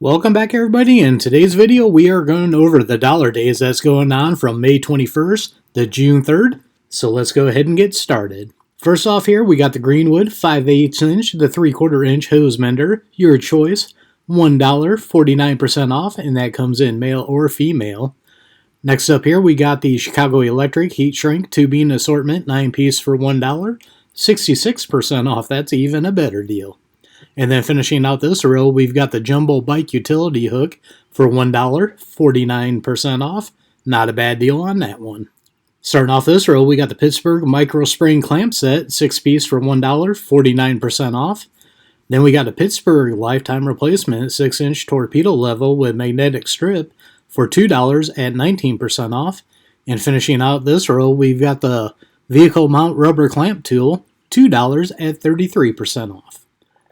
Welcome back everybody. In today's video we are going over the dollar days that's going on from May 21st to June 3rd. So let's go ahead and get started. First off here we got the Greenwood 5/8 inch, the 3/4 inch hose mender, your choice, $1, 49% off, and that comes in male or female. Next up here we got the Chicago Electric heat shrink tubing assortment, 9-piece for $1, 66% off. That's even a better deal. And then finishing out this row, we've got the Jumbo Bike Utility Hook for $1, 49% off. Not a bad deal on that one. Starting off this row, we got the Pittsburgh Micro Spring Clamp Set, 6-piece for $1, 49% off. Then we got a Pittsburgh Lifetime Replacement 6-inch torpedo level with magnetic strip for $2 at 19% off. And finishing out this row, we've got the Vehicle Mount Rubber Clamp Tool, $2 at 33% off.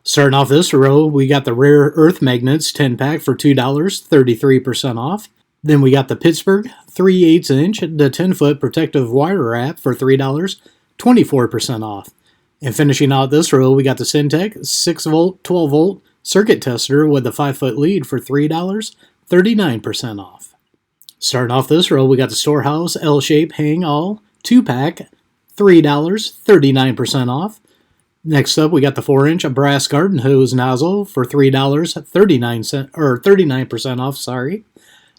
Starting off this row, we got the Rare Earth Magnets 10-pack for $2, 33% off. Then we got the Pittsburgh 3/8 inch, the 10-foot protective wire wrap for $3, 24% off. And finishing out this row, we got the Syntec 6-volt, 12-volt circuit tester with the 5-foot lead for $3, 39% off. Starting off this row, we got the Storehouse L-shape hang all 2-pack, $3, 39% off. Next up, we got the 4-inch brass garden hose nozzle for $3, 39% off. Sorry.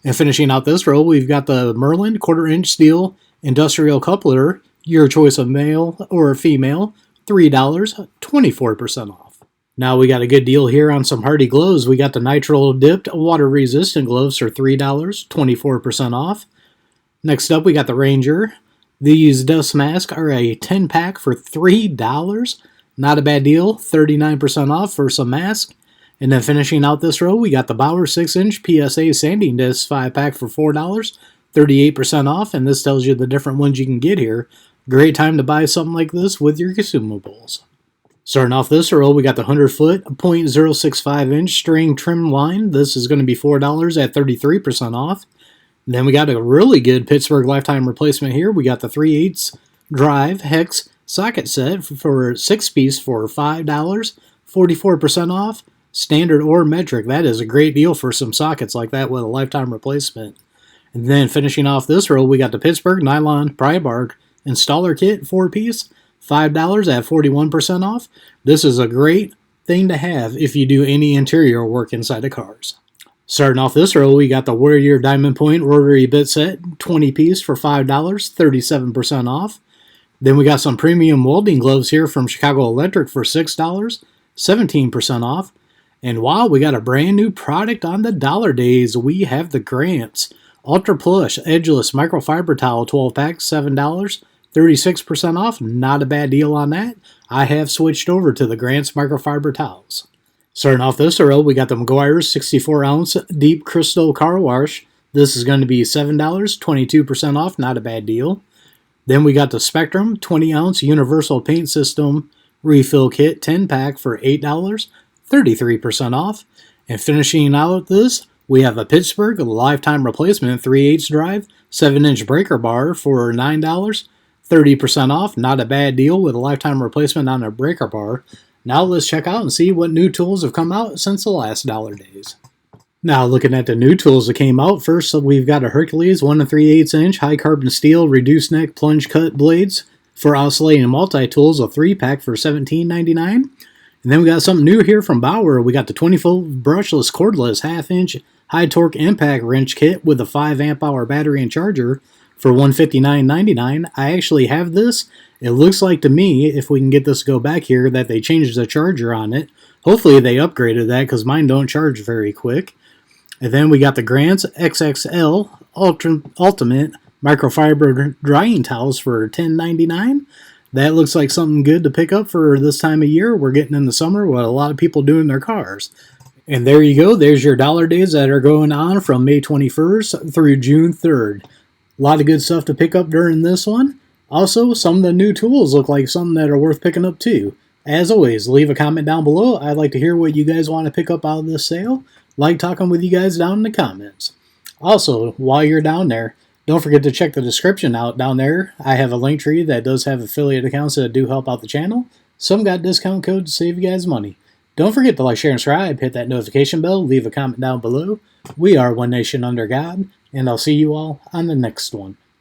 And finishing out this row, we've got the Merlin 1/4-inch steel industrial coupler, your choice of male or female, $3, 24% off. Now we got a good deal here on some Hardy gloves. We got the nitrile dipped water resistant gloves for $3, 24% off. Next up, we got the Ranger. These dust masks are a 10-pack for $3. Not a bad deal, 39% off for some masks. And then finishing out this row, we got the Bauer 6-inch PSA sanding disc 5-pack for $4, 38% off. And this tells you the different ones you can get here. Great time to buy something like this with your consumables. Starting off this row, we got the 100-foot 0.065-inch string trim line. This is going to be $4 at 33% off. And then we got a really good Pittsburgh Lifetime replacement here. We got the 3/8 drive hex socket set for 6-piece for $5, 44% off, standard or metric. That is a great deal for some sockets like that with a lifetime replacement. And then finishing off this row, we got the Pittsburgh nylon pry bar installer kit 4-piece, $5 at 41% off. This is a great thing to have if you do any interior work inside the cars. Starting off this row, we got the Warrior Diamond Point rotary bit set, 20-piece for $5, 37% off. Then we got some premium welding gloves here from Chicago Electric for $6, 17% off. And wow, we got a brand new product on the dollar days. We have the Grants Ultra Plush Edgeless Microfiber Towel 12-pack, $7, 36% off. Not a bad deal on that. I have switched over to the Grants Microfiber Towels. Starting off this row, we got the Meguiar's 64-ounce Deep Crystal Car Wash. This is going to be $7, 22% off. Not a bad deal. Then we got the Spectrum 20-ounce Universal Paint System Refill Kit 10-pack for $8, 33% off. And finishing out this, we have a Pittsburgh Lifetime Replacement 3/8 drive 7-inch breaker bar for $9, 30% off. Not a bad deal with a lifetime replacement on a breaker bar. Now let's check out and see what new tools have come out since the last dollar days. Now looking at the new tools that came out, first we've got a Hercules 1 3/8 inch high carbon steel reduced neck plunge cut blades for oscillating multi-tools, a 3-pack for $17.99. And then we got something new here from Bauer. We got the 20-volt brushless cordless 1/2-inch high torque impact wrench kit with a 5 amp hour battery and charger for $159.99. I actually have this. It looks like to me, if we can get this to go back here, that they changed the charger on it. Hopefully they upgraded that because mine don't charge very quick. And then we got the Grants XXL Ultimate Microfiber Drying Towels for $10.99. That looks like something good to pick up for this time of year. We're getting in the summer with a lot of people doing their cars. And there you go. There's your dollar days that are going on from May 21st through June 3rd. A lot of good stuff to pick up during this one. Also, some of the new tools look like something that are worth picking up too. As always, leave a comment down below. I'd like to hear what you guys want to pick up out of this sale. Like talking with you guys down in the comments. Also, while you're down there, don't forget to check the description out down there. I have a link tree that does have affiliate accounts that do help out the channel. Some got discount codes to save you guys money. Don't forget to like, share, and subscribe. Hit that notification bell. Leave a comment down below. We are One Nation Under God, and I'll see you all on the next one.